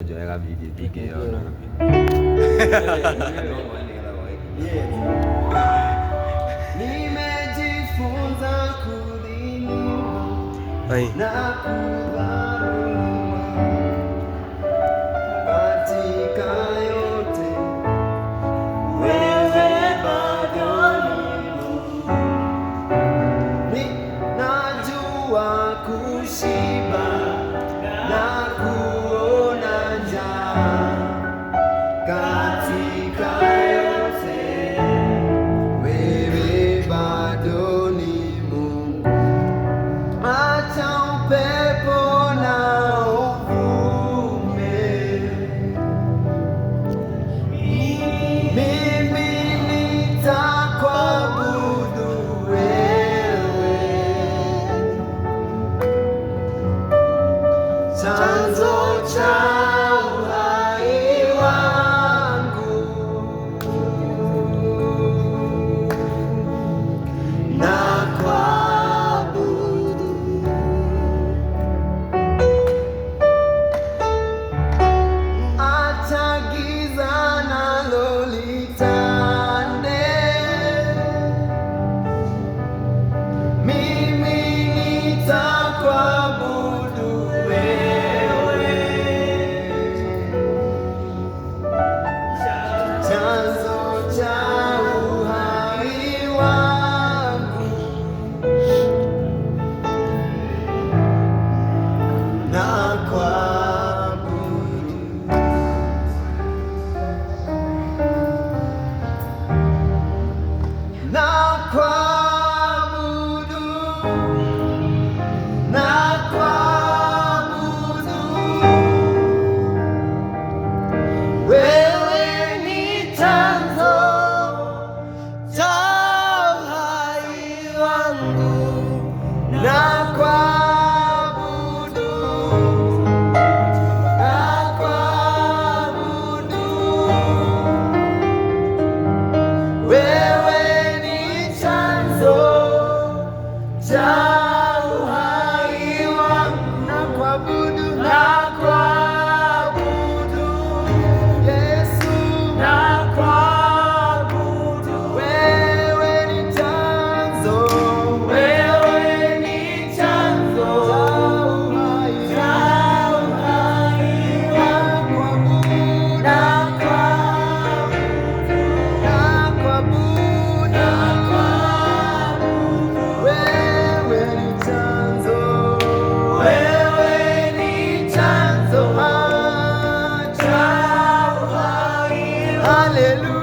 joega bigi ona. Nimejifunza kudhiliwa na kudharauliwa katika yote, wewe bado ninajua kushiba na kuona njaa katika yote, wewe bado ni Mungu. Acha upepo na uvume, mimi nitakuabudu wewe, chanzo cha uhai wangu, nakuabudu. Acha giza nalo litande, mimi nitakuabudu wewe, chanzo cha uhai wangu, nakuabudu. Nakuabudu, nakuabudu, wewe ni chanzo cha uhai wangu, nakuabudu, nakuabudu, wewe ni chanzo cha uhai wangu, nakuabudu, nakuabudu Yesu, nakuabudu, wewe ni chanzo, wewe ni chanzo cha uhai wangu, nakuabudu, nakuabudu, wewe ni chanzo, wewe ni chanzo cha uhai. Haleluya.